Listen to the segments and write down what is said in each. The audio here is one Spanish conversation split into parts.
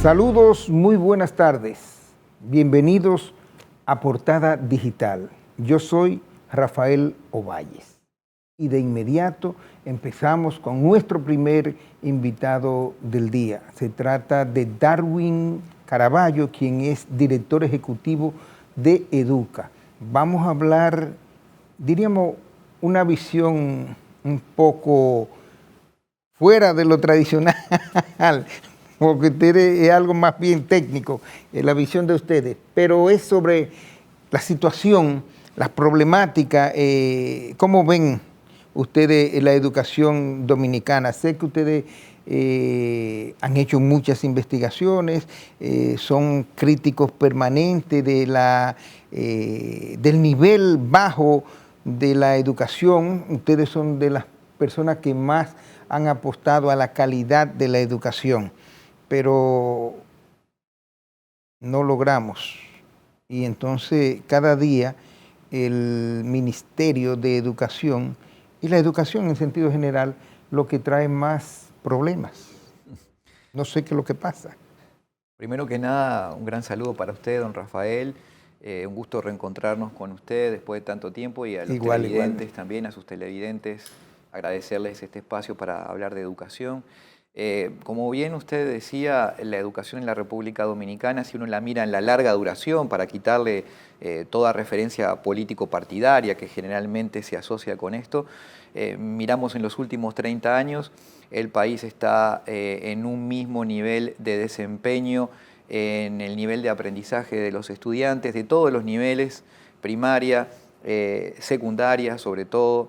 Saludos, muy buenas tardes. Bienvenidos a Portada Digital. Yo soy Rafael Ovalles. Y de inmediato empezamos con nuestro primer invitado del día. Se trata de Darwin Caraballo, quien es director ejecutivo de Educa. Vamos a hablar, diríamos, una visión un poco fuera de lo tradicional, porque ustedes es algo más bien técnico, la visión de ustedes, pero es sobre la situación, las problemáticas, cómo ven ustedes la educación dominicana. Sé que ustedes han hecho muchas investigaciones, son críticos permanentes de del nivel bajo de la educación. Ustedes son de las personas que más han apostado a la calidad de la educación, pero no logramos. Y entonces cada día el Ministerio de Educación y la educación en sentido general lo que trae más problemas. No sé qué es lo que pasa. Primero que nada, un gran saludo para usted, don Rafael. Un gusto reencontrarnos con usted después de tanto tiempo, y a los televidentes también, a sus televidentes, agradecerles este espacio para hablar de educación. Como bien usted decía, la educación en la República Dominicana, si uno la mira en la larga duración, para quitarle toda referencia político-partidaria que generalmente se asocia con esto, miramos en los últimos 30 años, el país está en un mismo nivel de desempeño, en el nivel de aprendizaje de los estudiantes, de todos los niveles, primaria, secundaria sobre todo,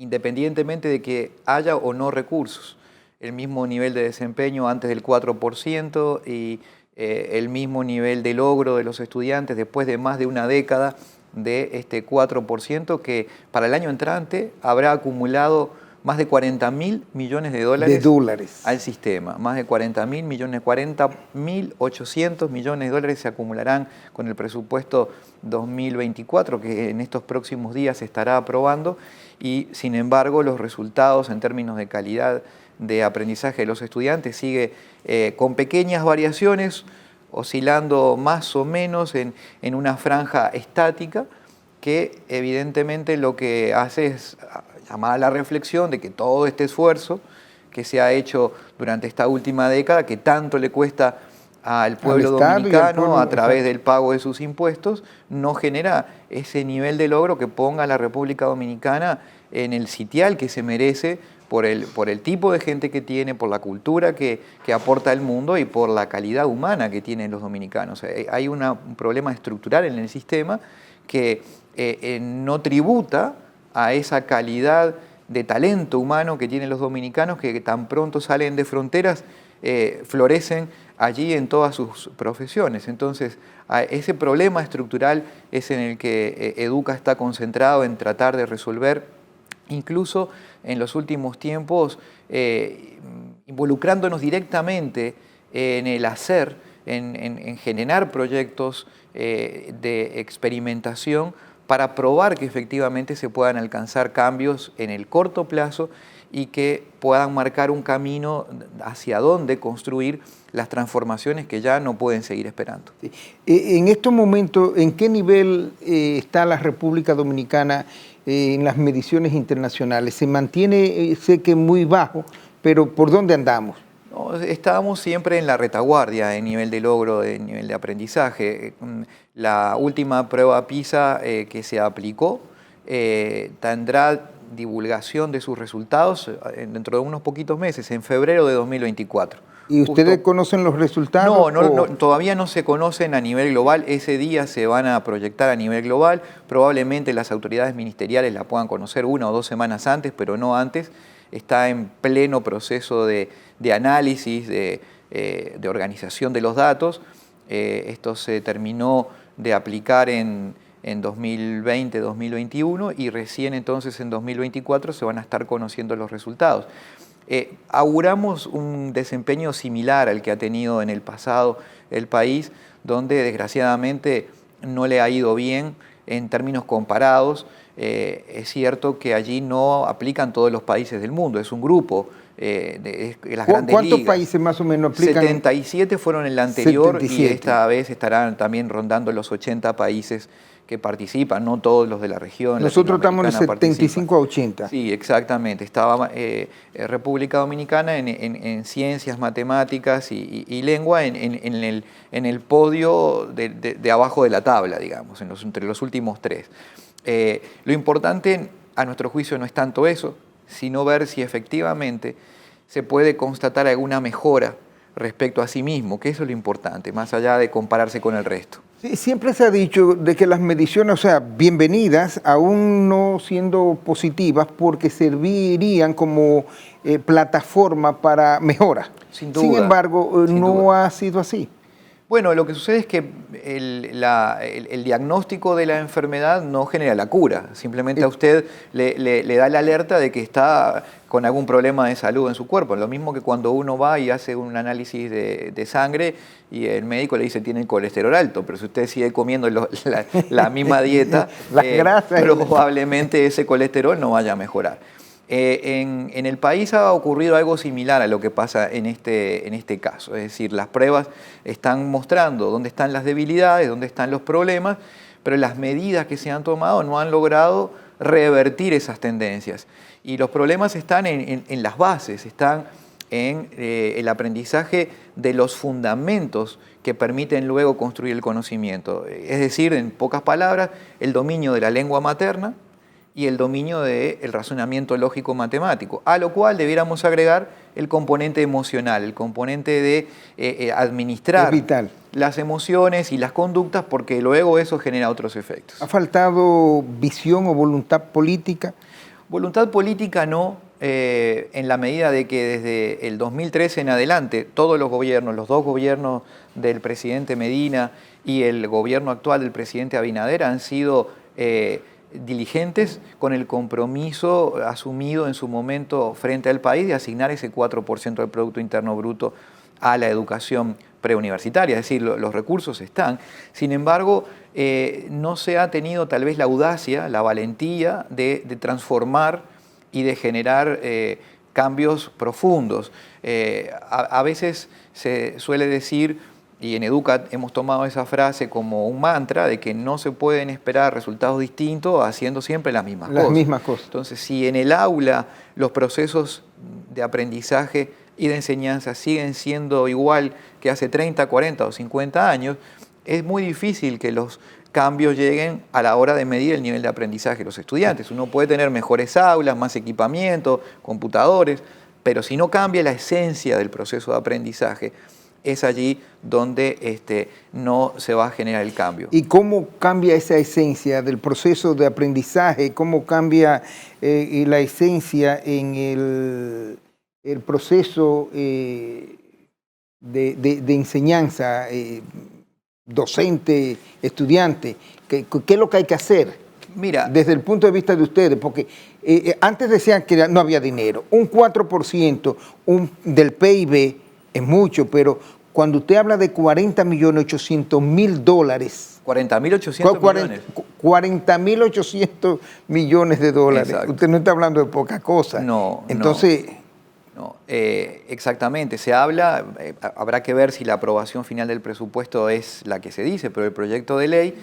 independientemente de que haya o no recursos. El mismo nivel de desempeño antes del 4% y el mismo nivel de logro de los estudiantes después de más de una década de este 4%, que para el año entrante habrá acumulado más de 40.000 millones de dólares al sistema. Más de 40.000 millones, 40.800 millones de dólares se acumularán con el presupuesto 2024, que en estos próximos días se estará aprobando, y sin embargo los resultados en términos de calidad de aprendizaje de los estudiantes sigue con pequeñas variaciones, oscilando más o menos en una franja estática, que evidentemente lo que hace es llamar a la reflexión de que todo este esfuerzo que se ha hecho durante esta última década, que tanto le cuesta al pueblo dominicano a través del pago de sus impuestos, no genera ese nivel de logro que ponga a la República Dominicana en el sitial que se merece por el tipo de gente que tiene, por la cultura que aporta al mundo y por la calidad humana que tienen los dominicanos. Hay un problema estructural en el sistema que no tributa a esa calidad de talento humano que tienen los dominicanos, que tan pronto salen de fronteras, florecen allí en todas sus profesiones. Entonces, ese problema estructural es en el que Educa está concentrado en tratar de resolver, incluso en los últimos tiempos, involucrándonos directamente en el hacer, en generar proyectos de experimentación para probar que efectivamente se puedan alcanzar cambios en el corto plazo y que puedan marcar un camino hacia dónde construir las transformaciones que ya no pueden seguir esperando. Sí. En estos momentos, ¿en qué nivel está la República Dominicana en las mediciones internacionales? Se mantiene, sé que muy bajo, pero ¿por dónde andamos? No, estábamos siempre en la retaguardia en nivel de logro, en nivel de aprendizaje. La última prueba PISA que se aplicó tendrá divulgación de sus resultados dentro de unos poquitos meses, en febrero de 2024. ¿Y ustedes conocen los resultados? No, todavía no se conocen a nivel global. Ese día se van a proyectar a nivel global. Probablemente las autoridades ministeriales la puedan conocer 1 o 2 semanas antes, pero no antes. Está en pleno proceso de análisis, de organización de los datos. Esto se terminó de aplicar en 2020-2021 y recién entonces en 2024 se van a estar conociendo los resultados. Auguramos un desempeño similar al que ha tenido en el pasado el país, donde desgraciadamente no le ha ido bien en términos comparados. Es cierto que allí no aplican todos los países del mundo, es un grupo las grandes ¿Cuántos ligas. países más o menos aplican? 77 fueron en la anterior 77. Y esta vez estarán también rondando los 80 países que participan, no todos los de la región. Nosotros estamos en el latinoamericana 75 a 80. Sí, exactamente. Estaba República Dominicana en ciencias, matemáticas y lengua en el podio de abajo de la tabla, digamos, entre los últimos tres. Lo importante, a nuestro juicio, no es tanto eso, sino ver si efectivamente se puede constatar alguna mejora respecto a sí mismo, que eso es lo importante, más allá de compararse con el resto. Sí, siempre se ha dicho de que las mediciones, o sea, bienvenidas, aún no siendo positivas, porque servirían como plataforma para mejora. Sin duda. Sin embargo, Sin no duda. ha sido así. Bueno, lo que sucede es que el diagnóstico de la enfermedad no genera la cura. Simplemente a usted le da la alerta de que está con algún problema de salud en su cuerpo. Lo mismo que cuando uno va y hace un análisis de sangre y el médico le dice tiene el colesterol alto, pero si usted sigue comiendo la misma dieta, probablemente ese colesterol no vaya a mejorar. En el país ha ocurrido algo similar a lo que pasa en este caso. Es decir, las pruebas están mostrando dónde están las debilidades, dónde están los problemas, pero las medidas que se han tomado no han logrado revertir esas tendencias. Y los problemas están en las bases, están en el aprendizaje de los fundamentos que permiten luego construir el conocimiento. Es decir, en pocas palabras, el dominio de la lengua materna y el dominio del razonamiento lógico-matemático, a lo cual debiéramos agregar el componente emocional, el componente de administrar las emociones y las conductas, porque luego eso genera otros efectos. ¿Ha faltado visión o voluntad política? Voluntad política no, en la medida de que desde el 2013 en adelante, todos los gobiernos, los dos gobiernos del presidente Medina y el gobierno actual del presidente Abinader han sido diligentes con el compromiso asumido en su momento frente al país de asignar ese 4% del Producto Interno Bruto a la educación preuniversitaria, es decir, los recursos están. Sin embargo, no se ha tenido tal vez la audacia, la valentía de transformar y de generar cambios profundos. A veces se suele decir, y en EDUCAT hemos tomado esa frase como un mantra, de que no se pueden esperar resultados distintos haciendo siempre las mismas cosas. Entonces, si en el aula los procesos de aprendizaje y de enseñanza siguen siendo igual que hace 30, 40 o 50 años, es muy difícil que los cambios lleguen a la hora de medir el nivel de aprendizaje de los estudiantes. Uno puede tener mejores aulas, más equipamiento, computadores, pero si no cambia la esencia del proceso de aprendizaje, es allí donde no se va a generar el cambio. ¿Y cómo cambia esa esencia del proceso de aprendizaje? ¿Cómo cambia la esencia en el proceso de enseñanza, docente, estudiante? ¿Qué es lo que hay que hacer? Mira, desde el punto de vista de ustedes, porque antes decían que no había dinero. Un 4% del PIB es mucho, pero cuando usted habla de 40.800.000 dólares... 40.800 millones. 40.800 millones de dólares. Exacto. Usted no está hablando de poca cosa. No, entonces... No, exactamente. Se habla, habrá que ver si la aprobación final del presupuesto es la que se dice, pero el proyecto de ley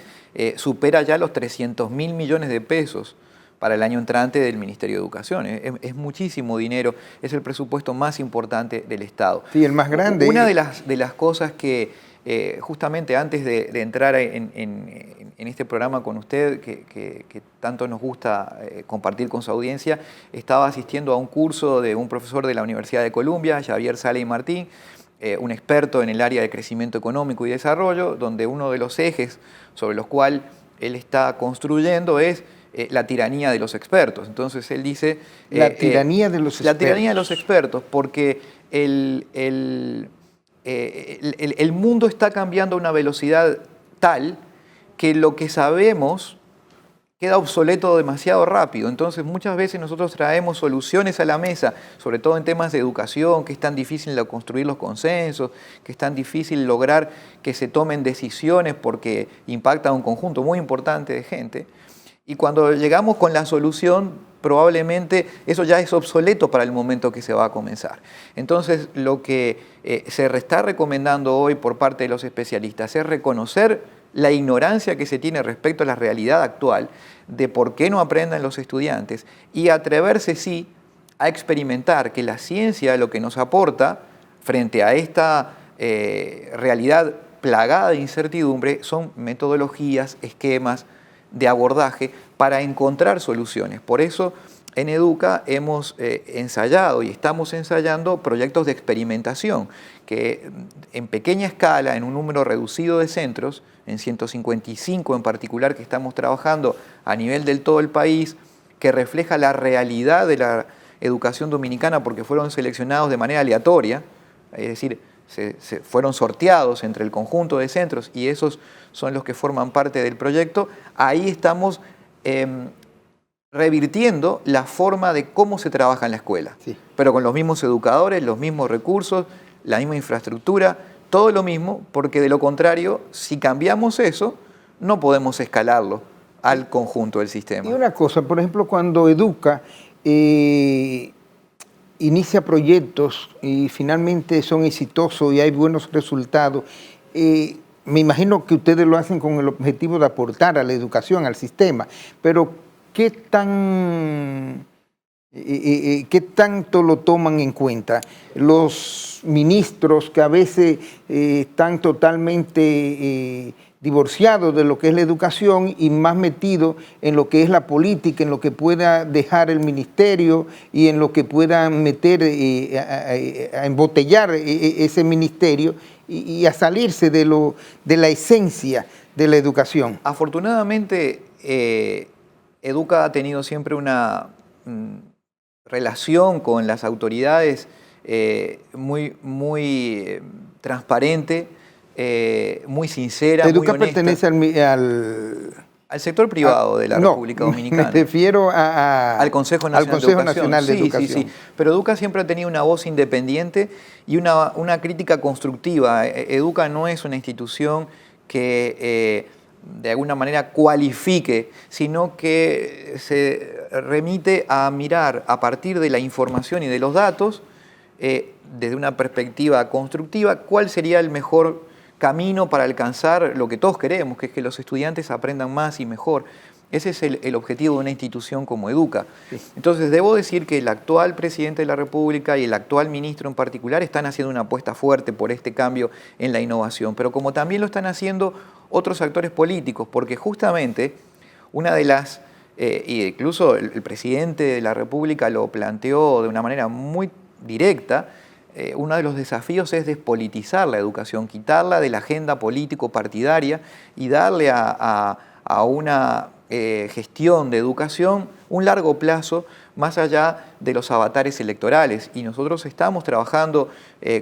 supera ya los 300.000 millones de pesos para el año entrante del Ministerio de Educación. Es muchísimo dinero, es el presupuesto más importante del Estado. Sí, el más grande. Una de las cosas que justamente antes de entrar en este programa con usted, que tanto nos gusta compartir con su audiencia, estaba asistiendo a un curso de un profesor de la Universidad de Columbia, Javier Sale y Martín, un experto en el área de crecimiento económico y desarrollo, donde uno de los ejes sobre los cuales él está construyendo es la tiranía de los expertos. Entonces él dice... La tiranía de los expertos. La tiranía de los expertos, porque el mundo está cambiando a una velocidad tal que lo que sabemos queda obsoleto demasiado rápido. Entonces muchas veces nosotros traemos soluciones a la mesa, sobre todo en temas de educación, que es tan difícil construir los consensos, que es tan difícil lograr que se tomen decisiones porque impacta a un conjunto muy importante de gente. Y cuando llegamos con la solución, probablemente eso ya es obsoleto para el momento que se va a comenzar. Entonces, lo que se está recomendando hoy por parte de los especialistas es reconocer la ignorancia que se tiene respecto a la realidad actual de por qué no aprendan los estudiantes y atreverse, sí, a experimentar que la ciencia lo que nos aporta frente a esta realidad plagada de incertidumbre son metodologías, esquemas de abordaje para encontrar soluciones. Por eso en Educa hemos ensayado y estamos ensayando proyectos de experimentación que en pequeña escala, en un número reducido de centros, en 155 en particular que estamos trabajando a nivel del todo el país, que refleja la realidad de la educación dominicana porque fueron seleccionados de manera aleatoria, es decir, se fueron sorteados entre el conjunto de centros y esos son los que forman parte del proyecto. Ahí estamos revirtiendo la forma de cómo se trabaja en la escuela, sí, pero con los mismos educadores, los mismos recursos, la misma infraestructura, todo lo mismo, porque de lo contrario, si cambiamos eso, no podemos escalarlo al conjunto del sistema. Y una cosa, por ejemplo, cuando Educa inicia proyectos y finalmente son exitosos y hay buenos resultados, me imagino que ustedes lo hacen con el objetivo de aportar a la educación, al sistema, pero ¿qué tanto lo toman en cuenta los ministros que a veces están totalmente divorciados de lo que es la educación y más metidos en lo que es la política, en lo que pueda dejar el ministerio y en lo que puedan meter a embotellar ese ministerio y a salirse de la esencia de la educación? Afortunadamente, Educa ha tenido siempre una relación con las autoridades muy transparente, muy sincera, Educa muy honesta. Pertenece al sector privado de la República Dominicana. Me refiero al Consejo Nacional de Educación. Sí. Pero Educa siempre ha tenido una voz independiente y una crítica constructiva. Educa no es una institución que de alguna manera cualifique, sino que se remite a mirar a partir de la información y de los datos, desde una perspectiva constructiva, cuál sería el mejor camino para alcanzar lo que todos queremos, que es que los estudiantes aprendan más y mejor. Ese es el objetivo de una institución como Educa. Entonces, debo decir que el actual presidente de la República y el actual ministro en particular están haciendo una apuesta fuerte por este cambio en la innovación, pero como también lo están haciendo otros actores políticos, porque justamente una de las, incluso el presidente de la República lo planteó de una manera muy directa, uno de los desafíos es despolitizar la educación, quitarla de la agenda político-partidaria y darle a una gestión de educación un largo plazo más allá de los avatares electorales. Y nosotros estamos trabajando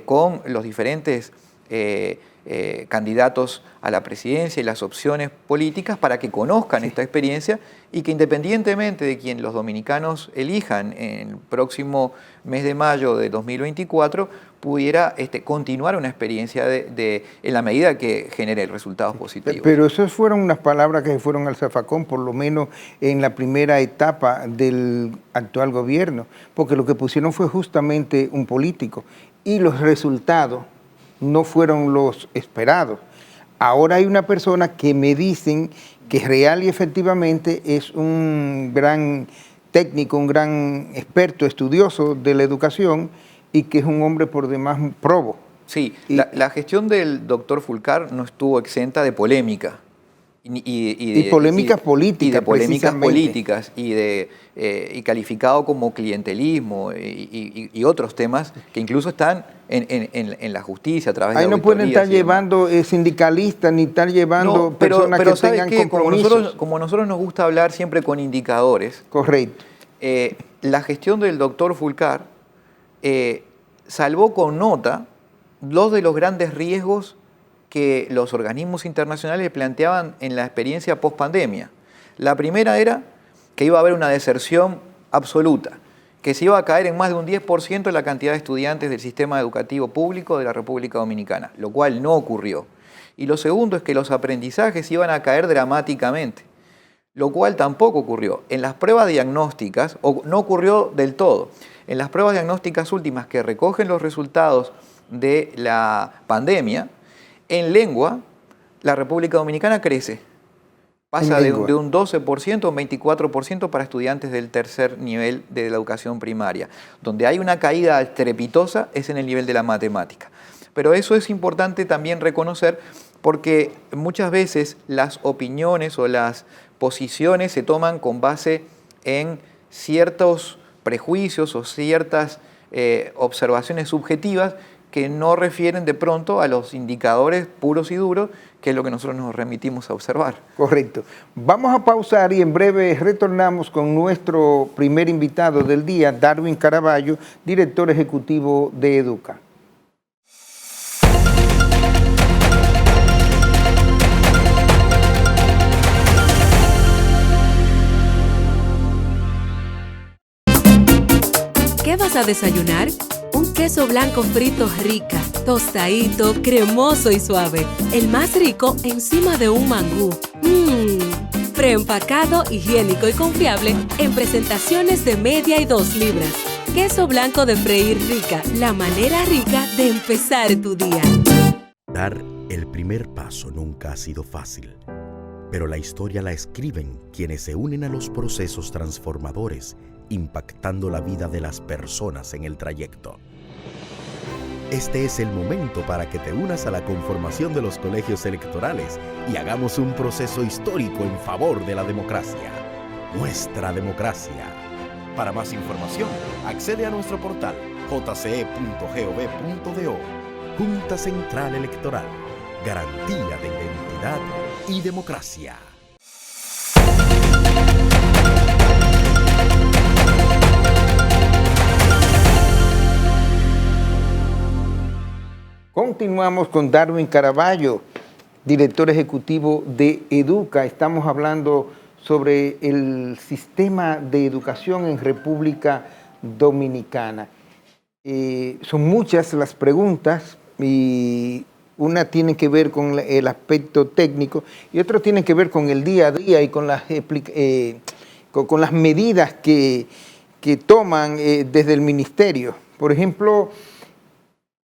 con los diferentes candidatos a la presidencia y las opciones políticas para que conozcan esta experiencia y que independientemente de quien los dominicanos elijan en el próximo mes de mayo de 2024, pudiera continuar una experiencia en la medida que genere resultados positivos. Pero esas fueron unas palabras que se fueron al zafacón, por lo menos en la primera etapa del actual gobierno, porque lo que pusieron fue justamente un político y los resultados no fueron los esperados. Ahora hay una persona que me dicen que real y efectivamente es un gran técnico, un gran experto, estudioso de la educación y que es un hombre por demás probo. Sí, la gestión del doctor Fulcar no estuvo exenta de polémica. Y polémicas políticas. Y de polémicas políticas y calificado como clientelismo y otros temas que incluso están en la justicia a través de auditorías. Ahí no pueden estar llevando sindicalistas ni estar llevando personas que tengan compromisos. Como nosotros nos gusta hablar siempre con indicadores. Correcto. La gestión del doctor Fulcar salvó con nota dos de los grandes riesgos que los organismos internacionales planteaban en la experiencia post-pandemia. La primera era que iba a haber una deserción absoluta, que se iba a caer en más de un 10% la cantidad de estudiantes del sistema educativo público de la República Dominicana, lo cual no ocurrió. Y lo segundo es que los aprendizajes iban a caer dramáticamente. lo cual tampoco ocurrió. En las pruebas diagnósticas, o no ocurrió del todo, en las pruebas diagnósticas últimas que recogen los resultados de la pandemia, en lengua, la República Dominicana crece. Pasa de un 12% a un 24% para estudiantes del tercer nivel de la educación primaria. Donde hay una caída estrepitosa es en el nivel de la matemática. Pero eso es importante también reconocer porque muchas veces las opiniones o las posiciones se toman con base en ciertos prejuicios o ciertas observaciones subjetivas que no refieren de pronto a los indicadores puros y duros, que es lo que nosotros nos remitimos a observar. Correcto. Vamos a pausar y en breve retornamos con nuestro primer invitado del día, Darwin Caraballo, director ejecutivo de Educa. ¿Qué vas a desayunar? Un queso blanco frito rica, tostadito, cremoso y suave. El más rico encima de un mangú. Preempacado, higiénico y confiable en presentaciones de media y 2 libras. Queso blanco de freír rica, la manera rica de empezar tu día. Dar el primer paso nunca ha sido fácil, pero la historia la escriben quienes se unen a los procesos transformadores, impactando la vida de las personas en el trayecto. Este es el momento para que te unas a la conformación de los colegios electorales y hagamos un proceso histórico en favor de la democracia. Nuestra democracia. Para más información, accede a nuestro portal jce.gov.do. Junta Central Electoral. Garantía de identidad y democracia. Continuamos con Darwin Caraballo, director ejecutivo de Educa. Estamos hablando sobre el sistema de educación en República Dominicana. Son muchas las preguntas y una tiene que ver con el aspecto técnico y otra tiene que ver con el día a día y con las medidas que toman desde el ministerio. Por ejemplo,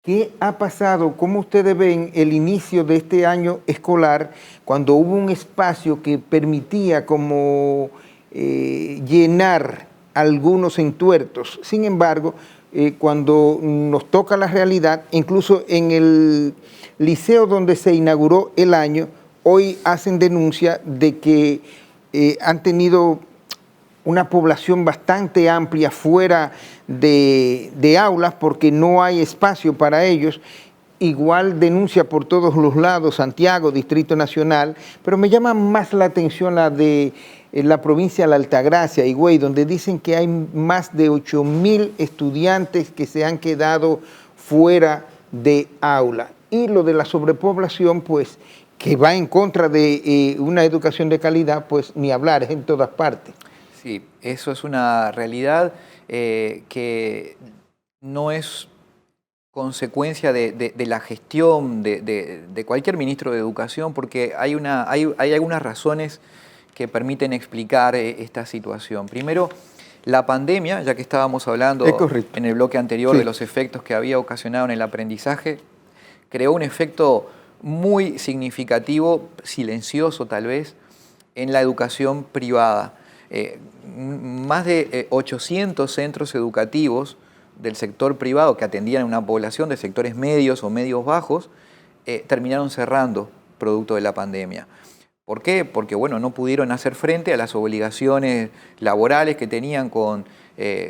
¿qué ha pasado? ¿Cómo ustedes ven el inicio de este año escolar cuando hubo un espacio que permitía como llenar algunos entuertos? Sin embargo, cuando nos toca la realidad, incluso en el liceo donde se inauguró el año, hoy hacen denuncia de que han tenido una población bastante amplia fuera de aulas porque no hay espacio para ellos. Igual denuncia por todos los lados Santiago, Distrito Nacional, pero me llama más la atención la de la provincia de la Altagracia, Higüey, donde dicen que hay más de 8.000 estudiantes que se han quedado fuera de aula. Y lo de la sobrepoblación, pues, que va en contra de una educación de calidad, pues ni hablar, es en todas partes. Sí, eso es una realidad que no es consecuencia de la gestión de cualquier ministro de Educación, porque hay algunas razones que permiten explicar esta situación. Primero, la pandemia, ya que estábamos hablando en el bloque anterior de los efectos que había ocasionado en el aprendizaje, creó un efecto muy significativo, silencioso tal vez, en la educación privada. Más de 800 centros educativos del sector privado que atendían a una población de sectores medios o medios bajos terminaron cerrando producto de la pandemia. ¿Por qué? Porque bueno, no pudieron hacer frente a las obligaciones laborales que tenían con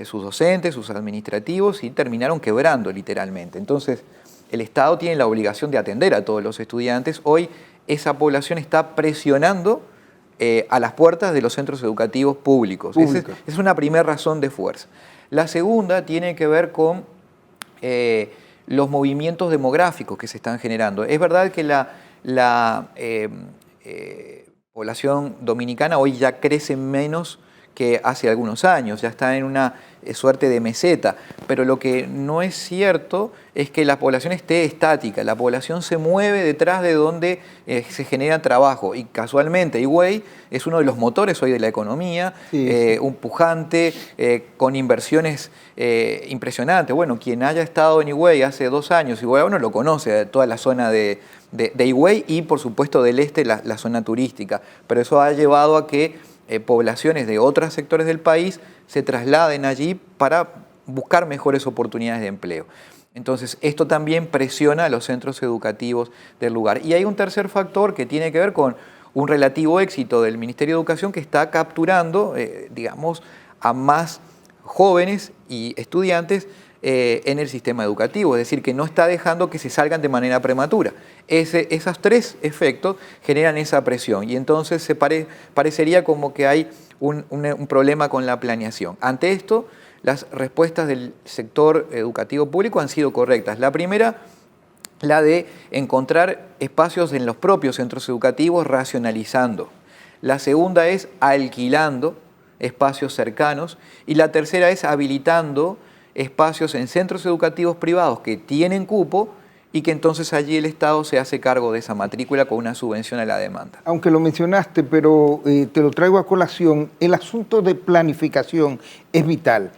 sus docentes, sus administrativos y terminaron quebrando literalmente. Entonces, el Estado tiene la obligación de atender a todos los estudiantes. Hoy esa población está presionando a las puertas de los centros educativos públicos. Esa es una primera razón de fuerza. La segunda tiene que ver con los movimientos demográficos que se están generando. Es verdad que la población dominicana hoy ya crece menos que hace algunos años, ya está en una suerte de meseta, pero lo que no es cierto es que la población esté estática, la población se mueve detrás de donde se genera trabajo y casualmente Higüey es uno de los motores hoy de la economía, sí. Un pujante, con inversiones impresionantes. Bueno, quien haya estado en Higüey hace 2 años, Higüey uno lo conoce, toda la zona de Higüey y por supuesto del este la zona turística, pero eso ha llevado a que poblaciones de otros sectores del país se trasladen allí para buscar mejores oportunidades de empleo. Entonces, esto también presiona a los centros educativos del lugar. Y hay un tercer factor que tiene que ver con un relativo éxito del Ministerio de Educación que está capturando, digamos, a más jóvenes y estudiantes en el sistema educativo, es decir, que no está dejando que se salgan de manera prematura. Esos 3 efectos generan esa presión y entonces parecería como que hay un problema con la planeación. Ante esto, las respuestas del sector educativo público han sido correctas. La primera, la de encontrar espacios en los propios centros educativos racionalizando. La segunda es alquilando espacios cercanos y la tercera es habilitando espacios en centros educativos privados que tienen cupo y que entonces allí el Estado se hace cargo de esa matrícula con una subvención a la demanda. Aunque lo mencionaste, pero te lo traigo a colación, el asunto de planificación es vital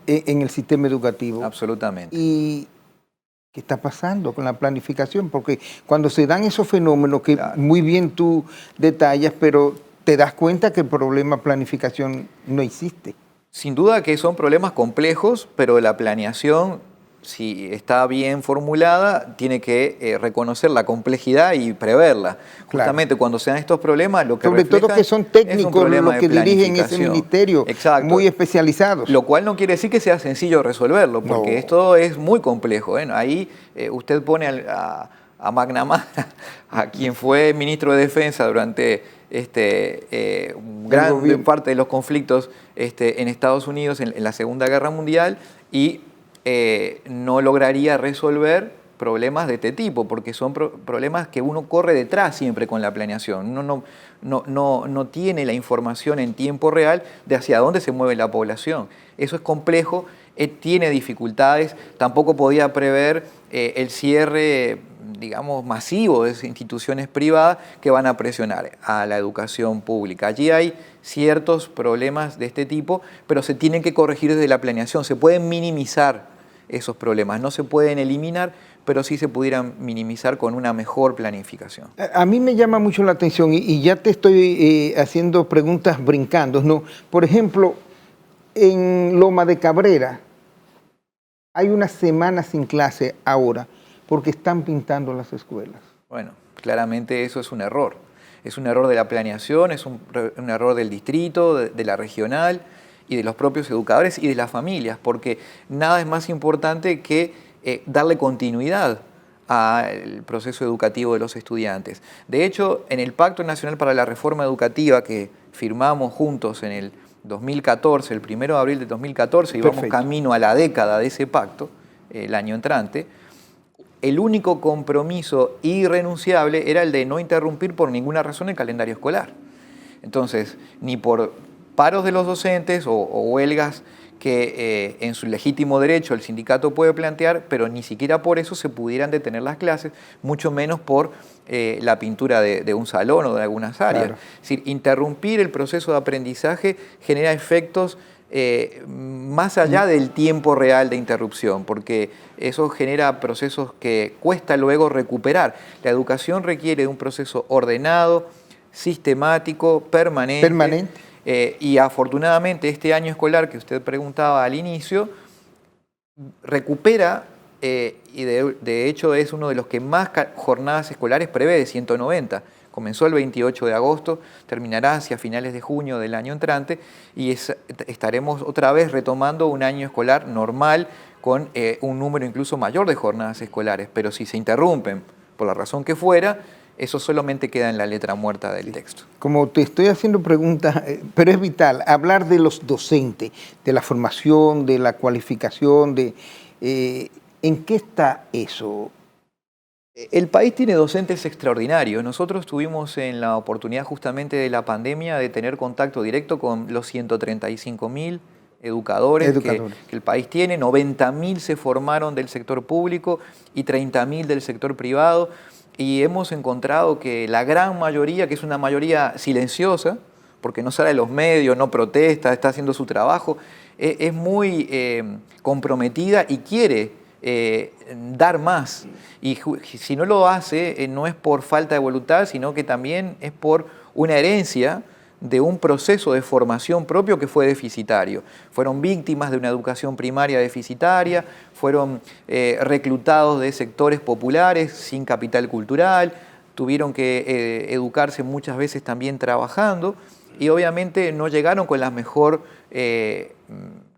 en el sistema educativo. Absolutamente. ¿Y qué está pasando con la planificación? Porque cuando se dan esos fenómenos que claro, muy bien tú detallas, pero te das cuenta que el problema planificación no existe. Sin duda que son problemas complejos, pero la planeación, si está bien formulada, tiene que reconocer la complejidad y preverla. Claro. Justamente cuando se dan estos problemas, lo que sobre todo que son técnicos los que dirigen ese ministerio, exacto, muy especializados. Lo cual no quiere decir que sea sencillo resolverlo, porque esto es muy complejo. Ahí usted pone a McNamara, a quien fue ministro de Defensa durante gran parte de los conflictos en Estados Unidos en la Segunda Guerra Mundial y no lograría resolver problemas de este tipo, porque son problemas que uno corre detrás siempre con la planeación. Uno no tiene la información en tiempo real de hacia dónde se mueve la población. Eso es complejo, tiene dificultades, tampoco podía prever el cierre, digamos, masivo de instituciones privadas que van a presionar a la educación pública. Allí hay ciertos problemas de este tipo, pero se tienen que corregir desde la planeación. Se pueden minimizar esos problemas, no se pueden eliminar, pero sí se pudieran minimizar con una mejor planificación. A mí me llama mucho la atención y ya te estoy haciendo preguntas brincando, ¿no? Por ejemplo, en Loma de Cabrera hay una semana sin clase ahora porque están pintando las escuelas. Bueno, claramente eso es un error. Es un error de la planeación, es un error del distrito, de la regional y de los propios educadores y de las familias, porque nada es más importante que darle continuidad al proceso educativo de los estudiantes. De hecho, en el Pacto Nacional para la Reforma Educativa que firmamos juntos en el 2014, el 1 de abril de 2014, y vamos camino a la década de ese pacto, el año entrante, el único compromiso irrenunciable era el de no interrumpir por ninguna razón el calendario escolar. Entonces, ni por paros de los docentes o huelgas que en su legítimo derecho el sindicato puede plantear, pero ni siquiera por eso se pudieran detener las clases, mucho menos por la pintura de un salón o de algunas áreas. Claro. Es decir, interrumpir el proceso de aprendizaje genera efectos más allá del tiempo real de interrupción, porque eso genera procesos que cuesta luego recuperar. La educación requiere de un proceso ordenado, sistemático, permanente. Y afortunadamente este año escolar que usted preguntaba al inicio recupera y de hecho es uno de los que más jornadas escolares prevé, de 190. Comenzó el 28 de agosto, terminará hacia finales de junio del año entrante y estaremos otra vez retomando un año escolar normal con un número incluso mayor de jornadas escolares, pero si se interrumpen por la razón que fuera, eso solamente queda en la letra muerta del texto. Como te estoy haciendo preguntas, pero es vital hablar de los docentes, de la formación, de la cualificación, ¿en qué está eso? El país tiene docentes extraordinarios. Nosotros tuvimos en la oportunidad justamente de la pandemia de tener contacto directo con los 135.000 educadores que el país tiene. 90.000 se formaron del sector público y 30.000 del sector privado. Y hemos encontrado que la gran mayoría, que es una mayoría silenciosa, porque no sale a los medios, no protesta, está haciendo su trabajo, es muy comprometida y quiere dar más. Y si no lo hace, no es por falta de voluntad, sino que también es por una herencia de un proceso de formación propio que fue deficitario. Fueron víctimas de una educación primaria deficitaria, fueron reclutados de sectores populares sin capital cultural, tuvieron que educarse muchas veces también trabajando y obviamente no llegaron con la mejor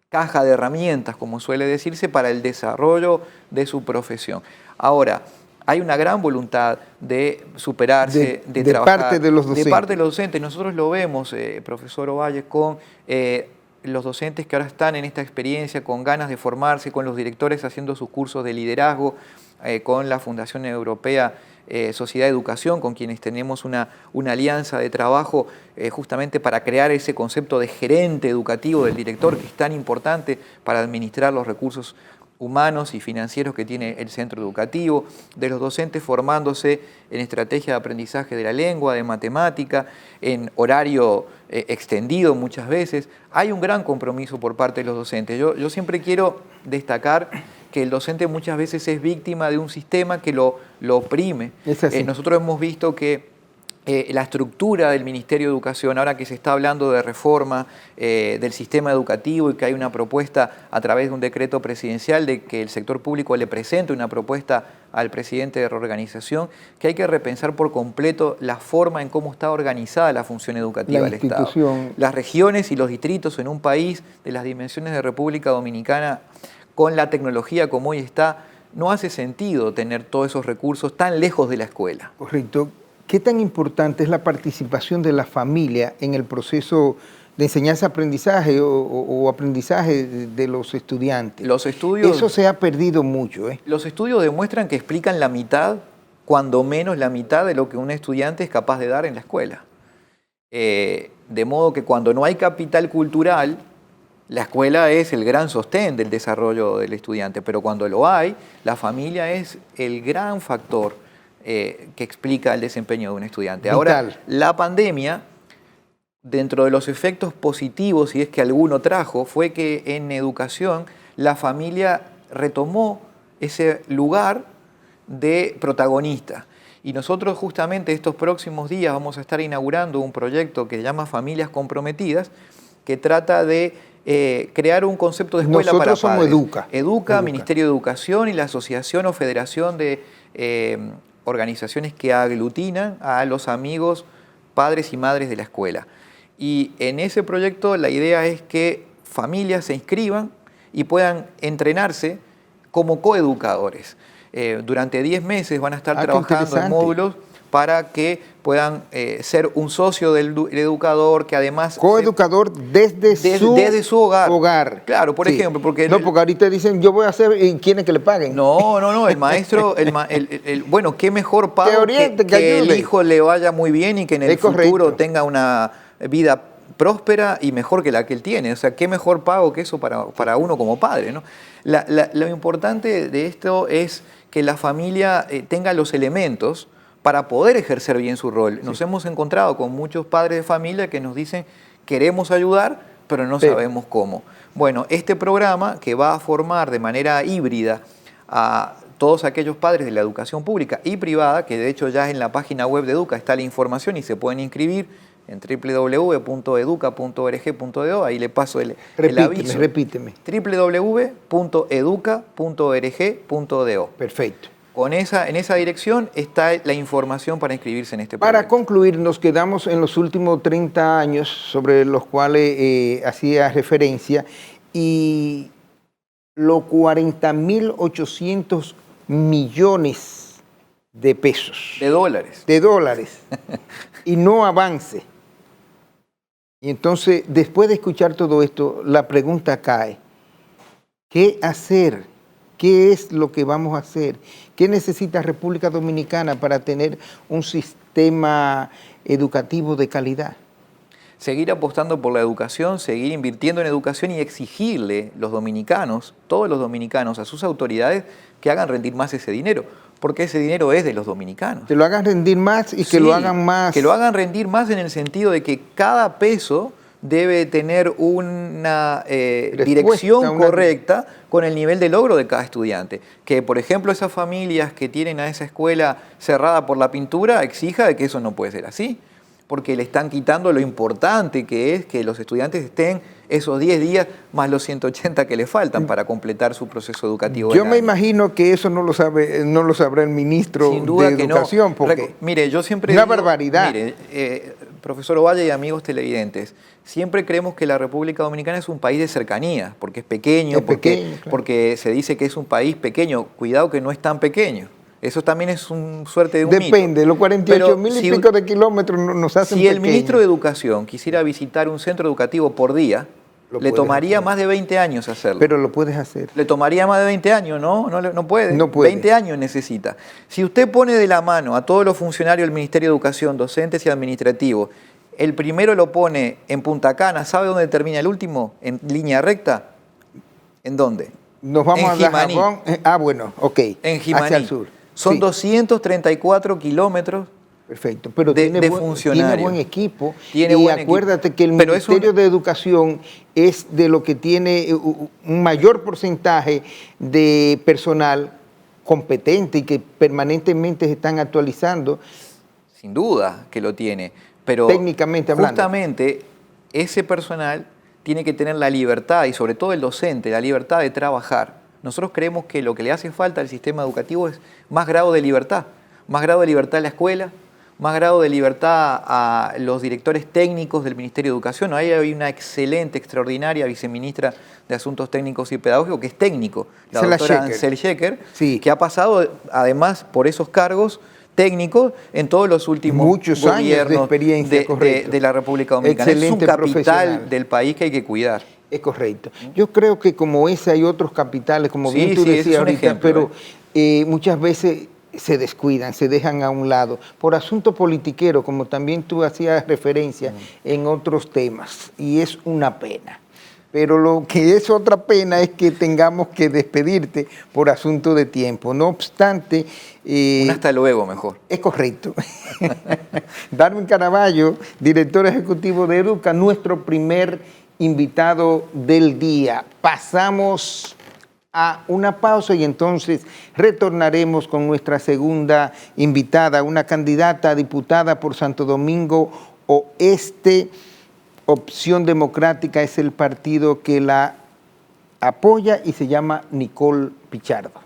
caja de herramientas, como suele decirse, para el desarrollo de su profesión. Ahora, hay una gran voluntad de superarse, de trabajar. Parte de los docentes. De parte de los docentes. Nosotros lo vemos, profesor Ovalle, con los docentes que ahora están en esta experiencia, con ganas de formarse, con los directores haciendo sus cursos de liderazgo, con la Fundación Europea Sociedad de Educación, con quienes tenemos una alianza de trabajo justamente para crear ese concepto de gerente educativo del director, que es tan importante para administrar los recursos humanos y financieros que tiene el centro educativo, de los docentes formándose en estrategia de aprendizaje de la lengua, de matemática, en horario extendido muchas veces. Hay un gran compromiso por parte de los docentes. Yo siempre quiero destacar que el docente muchas veces es víctima de un sistema que lo oprime. Nosotros hemos visto que la estructura del Ministerio de Educación, ahora que se está hablando de reforma del sistema educativo y que hay una propuesta a través de un decreto presidencial de que el sector público le presente una propuesta al presidente de reorganización, que hay que repensar por completo la forma en cómo está organizada la función educativa del Estado. Las regiones y los distritos en un país de las dimensiones de República Dominicana, con la tecnología como hoy está, no hace sentido tener todos esos recursos tan lejos de la escuela. Correcto. ¿Qué tan importante es la participación de la familia en el proceso de enseñanza-aprendizaje o aprendizaje de los estudiantes? Los estudios, eso se ha perdido mucho. Los estudios demuestran que explican la mitad, cuando menos la mitad de lo que un estudiante es capaz de dar en la escuela. De modo que cuando no hay capital cultural, la escuela es el gran sostén del desarrollo del estudiante, pero cuando lo hay, la familia es el gran factor que explica el desempeño de un estudiante. Vital. Ahora, la pandemia, dentro de los efectos positivos, si es que alguno trajo, fue que en educación la familia retomó ese lugar de protagonista. Y nosotros justamente estos próximos días vamos a estar inaugurando un proyecto que se llama Familias Comprometidas, que trata de crear un concepto de escuela para padres. Nosotros somos Educa, Ministerio de Educación y la Asociación o Federación de organizaciones que aglutinan a los amigos, padres y madres de la escuela. Y en ese proyecto la idea es que familias se inscriban y puedan entrenarse como coeducadores. Durante 10 meses van a estar trabajando en módulos para que puedan ser un socio del educador, que además... Coeducador desde su hogar. Claro, por ejemplo, porque... No, porque ahorita dicen, yo voy a hacer y quieren que le paguen. No, el maestro, bueno, qué mejor pago que el hijo le vaya muy bien y que en el futuro tenga una vida próspera y mejor que la que él tiene. O sea, qué mejor pago que eso para uno como padre, ¿no? Lo importante de esto es que la familia tenga los elementos para poder ejercer bien su rol. Nos hemos encontrado con muchos padres de familia que nos dicen, queremos ayudar, pero no sabemos cómo. Bueno, este programa que va a formar de manera híbrida a todos aquellos padres de la educación pública y privada, que de hecho ya en la página web de Educa está la información y se pueden inscribir en www.educa.org.do, ahí le paso el aviso. Repíteme. www.educa.org.do. Perfecto. En esa dirección está la información para inscribirse en este proyecto. Para concluir, nos quedamos en los últimos 30 años sobre los cuales hacía referencia y los 40.800 millones de pesos. De dólares. De dólares. Y no avance. Y entonces, después de escuchar todo esto, la pregunta cae, ¿qué hacer? ¿Qué es lo que vamos a hacer? ¿Qué necesita República Dominicana para tener un sistema educativo de calidad? Seguir apostando por la educación, seguir invirtiendo en educación y exigirle los dominicanos, todos los dominicanos, a sus autoridades que hagan rendir más ese dinero, porque ese dinero es de los dominicanos. Que lo hagan rendir más y que lo hagan más. Que lo hagan rendir más en el sentido de que cada peso debe tener una dirección correcta con el nivel de logro de cada estudiante. Que, por ejemplo, esas familias que tienen a esa escuela cerrada por la pintura exija de que eso no puede ser así, porque le están quitando lo importante que es que los estudiantes estén esos 10 días más los 180 que le faltan para completar su proceso educativo. Yo me imagino que eso no lo sabrá el ministro de Educación, porque mire, yo siempre una barbaridad. Mire, profesor Ovalle y amigos televidentes, siempre creemos que la República Dominicana es un país de cercanía, porque es pequeño, porque se dice que es un país pequeño. Cuidado que no es tan pequeño. Eso también es un suerte de un Depende, mito. Los 48.000 y pico de kilómetros nos hacen Si el pequeños. ministro de Educación quisiera visitar un centro educativo por día, le tomaría más de 20 años hacerlo. Pero lo puedes hacer. Le tomaría más de 20 años, ¿no? No puede. No puede. 20 años necesita. Si usted pone de la mano a todos los funcionarios del Ministerio de Educación, docentes y administrativos, el primero lo pone en Punta Cana, ¿sabe dónde termina el último? ¿En línea recta? ¿En dónde? Nos vamos a Jimaní. Bueno, ok. En Jimaní. Hacia el sur. Son Sí. 234 kilómetros. Perfecto, pero de tiene funcionarios. buen equipo. Tiene y buen acuérdate equipo. que el Pero Ministerio de Educación es de lo que tiene un mayor porcentaje de personal competente y que permanentemente se están actualizando. Sin duda que lo tiene, pero Técnicamente hablando. justamente ese personal tiene que tener la libertad, y sobre todo el docente, la libertad de trabajar. Nosotros creemos que lo que le hace falta al sistema educativo es más grado de libertad en la escuela, más grado de libertad a los directores técnicos del Ministerio de Educación. Ahí hay una excelente, extraordinaria viceministra de Asuntos Técnicos y Pedagógicos, que es técnico, la doctora Ansel Shecker, sí, que ha pasado además por esos cargos técnicos en todos los últimos muchos años de experiencia de la República Dominicana. Excelente es un capital profesional del país que hay que cuidar. Es correcto. Yo creo que como ese hay otros capitales, como Sí, bien tú sí, ese decías es un ahorita, ejemplo, pero muchas veces se descuidan, se dejan a un lado, por asuntos politiqueros, como también tú hacías referencia en otros temas, y es una pena. Pero lo que es otra pena es que tengamos que despedirte por asunto de tiempo. No obstante... un hasta luego mejor. Es correcto. Darwin Caraballo, director ejecutivo de Educa, nuestro primer invitado del día. Pasamos a una pausa y entonces retornaremos con nuestra segunda invitada, una candidata a diputada por Santo Domingo Oeste. Opción Democrática es el partido que la apoya y se llama Nicole Pichardo.